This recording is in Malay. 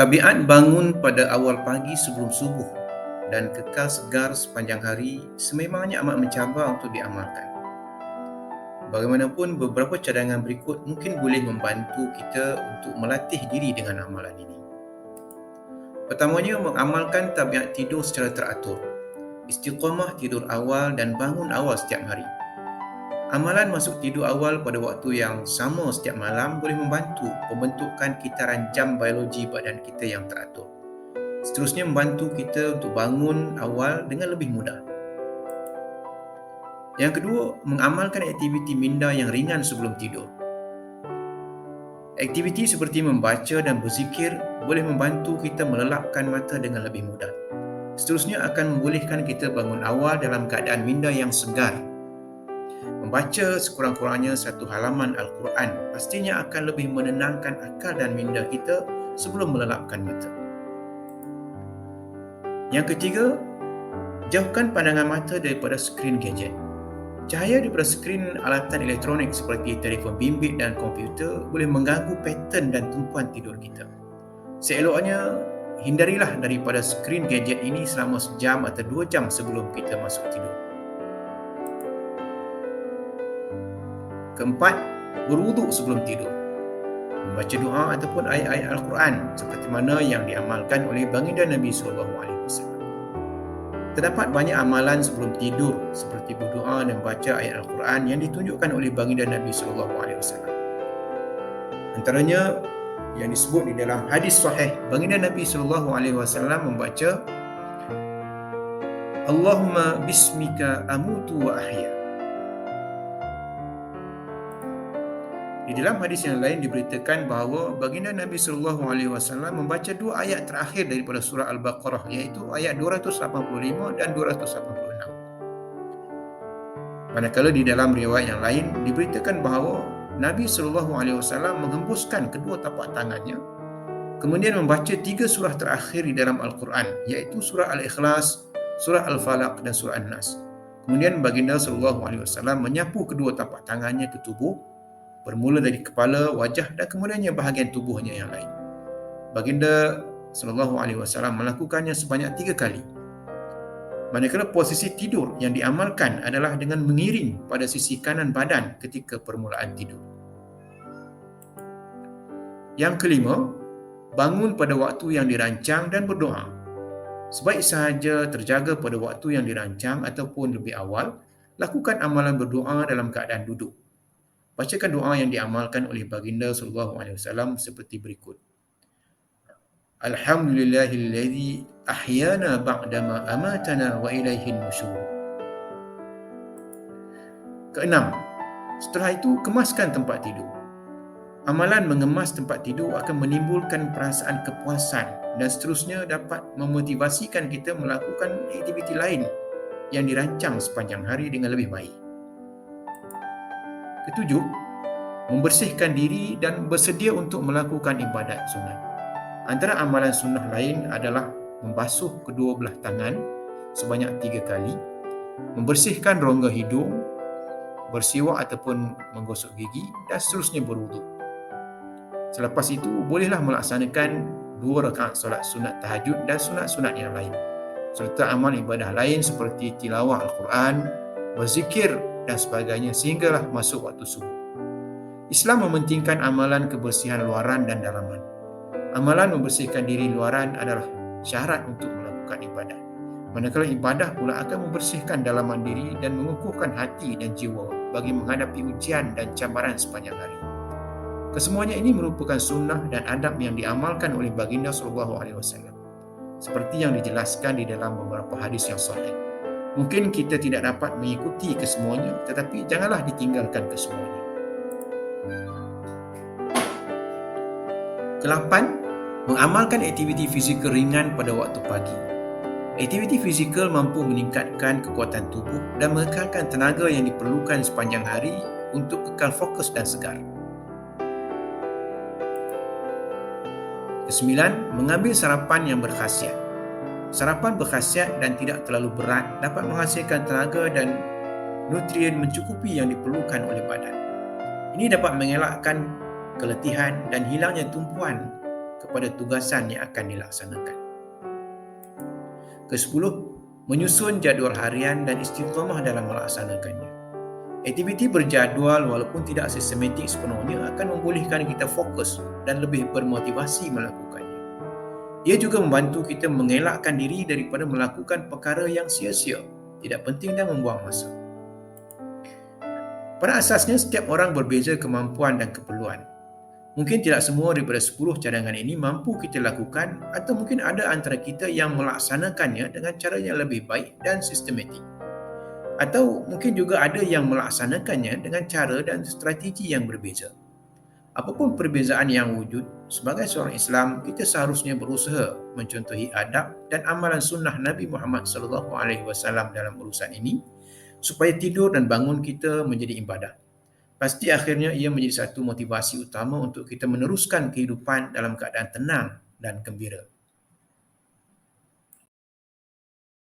Tabiat bangun pada awal pagi sebelum subuh dan kekal segar sepanjang hari sememangnya amat mencabar untuk diamalkan. Bagaimanapun, beberapa cadangan berikut mungkin boleh membantu kita untuk melatih diri dengan amalan ini. Pertamanya, mengamalkan tabiat tidur secara teratur. Istiqamah tidur awal dan bangun awal setiap hari. Amalan masuk tidur awal pada waktu yang sama setiap malam boleh membantu pembentukan kitaran jam biologi badan kita yang teratur. Seterusnya, membantu kita untuk bangun awal dengan lebih mudah. Yang kedua, mengamalkan aktiviti minda yang ringan sebelum tidur. Aktiviti seperti membaca dan berzikir boleh membantu kita melelapkan mata dengan lebih mudah. Seterusnya, akan membolehkan kita bangun awal dalam keadaan minda yang segar. Membaca sekurang-kurangnya satu halaman Al-Quran pastinya akan lebih menenangkan akal dan minda kita sebelum melelapkan mata. Yang ketiga, jauhkan pandangan mata daripada skrin gadget. Cahaya daripada skrin alatan elektronik seperti telefon bimbit dan komputer boleh mengganggu pattern dan tumpuan tidur kita. Seeloknya, hindarilah daripada skrin gadget ini selama sejam atau 2 jam sebelum kita masuk tidur. Keempat, berwuduk sebelum tidur. Membaca doa ataupun ayat-ayat Al-Quran seperti mana yang diamalkan oleh baginda Nabi SAW. Terdapat banyak amalan sebelum tidur seperti berdoa dan baca ayat Al-Quran yang ditunjukkan oleh baginda Nabi SAW. Antaranya yang disebut di dalam hadis sahih, baginda Nabi SAW membaca Allahumma bismika amutu wa ahya. Di dalam hadis yang lain diberitakan bahawa baginda Nabi SAW membaca 2 ayat terakhir daripada surah Al-Baqarah, iaitu ayat 285 dan 286. Manakala di dalam riwayat yang lain diberitakan bahawa Nabi SAW menghembuskan kedua tapak tangannya, kemudian membaca 3 surah terakhir di dalam Al-Quran, iaitu surah Al-Ikhlas, surah Al-Falaq dan surah An-Nas. Kemudian baginda SAW menyapu kedua tapak tangannya ke tubuh, bermula dari kepala, wajah dan kemudiannya bahagian tubuhnya yang lain. Baginda SAW melakukannya sebanyak 3 kali. Manakala posisi tidur yang diamalkan adalah dengan mengiring pada sisi kanan badan ketika permulaan tidur. Yang kelima, bangun pada waktu yang dirancang dan berdoa. Sebaik sahaja terjaga pada waktu yang dirancang ataupun lebih awal, lakukan amalan berdoa dalam keadaan duduk. Bacakan doa yang diamalkan oleh baginda SAW seperti berikut. Alhamdulillahilladzi ahyana ba'dama amatana wa ilaihin nusyur. Keenam, setelah itu kemaskan tempat tidur. Amalan mengemas tempat tidur akan menimbulkan perasaan kepuasan dan seterusnya dapat memotivasikan kita melakukan aktiviti lain yang dirancang sepanjang hari dengan lebih baik. Ketujuh, membersihkan diri dan bersedia untuk melakukan ibadat sunat. Antara amalan sunnah lain adalah membasuh kedua belah tangan sebanyak 3 kali, membersihkan rongga hidung, bersiwak ataupun menggosok gigi dan seterusnya berwuduk. Selepas itu, bolehlah melaksanakan 2 rakaat solat sunat tahajud dan sunat-sunat yang lain, serta amal ibadah lain seperti tilawah Al-Quran, berzikir dan sebagainya sehinggalah masuk waktu subuh. Islam mementingkan amalan kebersihan luaran dan dalaman. Amalan membersihkan diri luaran adalah syarat untuk melakukan ibadah. Manakala ibadah pula akan membersihkan dalaman diri dan mengukuhkan hati dan jiwa bagi menghadapi ujian dan cabaran sepanjang hari. Kesemuanya ini merupakan sunnah dan adab yang diamalkan oleh baginda SAW, seperti yang dijelaskan di dalam beberapa hadis yang sahih. Mungkin kita tidak dapat mengikuti kesemuanya, tetapi janganlah ditinggalkan kesemuanya. Kelapan, mengamalkan aktiviti fizikal ringan pada waktu pagi. Aktiviti fizikal mampu meningkatkan kekuatan tubuh dan mengekalkan tenaga yang diperlukan sepanjang hari untuk kekal fokus dan segar. Kesembilan, mengambil sarapan yang berkhasiat. Sarapan berkhasiat dan tidak terlalu berat dapat menghasilkan tenaga dan nutrien mencukupi yang diperlukan oleh badan. Ini dapat mengelakkan keletihan dan hilangnya tumpuan kepada tugasan yang akan dilaksanakan. Kesepuluh, menyusun jadual harian dan istiqamah dalam melaksanakannya. Aktiviti berjadual walaupun tidak sistematik sepenuhnya akan membolehkan kita fokus dan lebih bermotivasi melakukannya. Ia juga membantu kita mengelakkan diri daripada melakukan perkara yang sia-sia, tidak penting dan membuang masa. Pada asasnya, setiap orang berbeza kemampuan dan keperluan. Mungkin tidak semua daripada 10 cadangan ini mampu kita lakukan atau mungkin ada antara kita yang melaksanakannya dengan cara yang lebih baik dan sistematik. Atau mungkin juga ada yang melaksanakannya dengan cara dan strategi yang berbeza. Apapun perbezaan yang wujud, sebagai seorang Islam, kita seharusnya berusaha mencontohi adab dan amalan sunnah Nabi Muhammad SAW dalam urusan ini, supaya tidur dan bangun kita menjadi ibadah. Pasti akhirnya ia menjadi satu motivasi utama untuk kita meneruskan kehidupan dalam keadaan tenang dan gembira.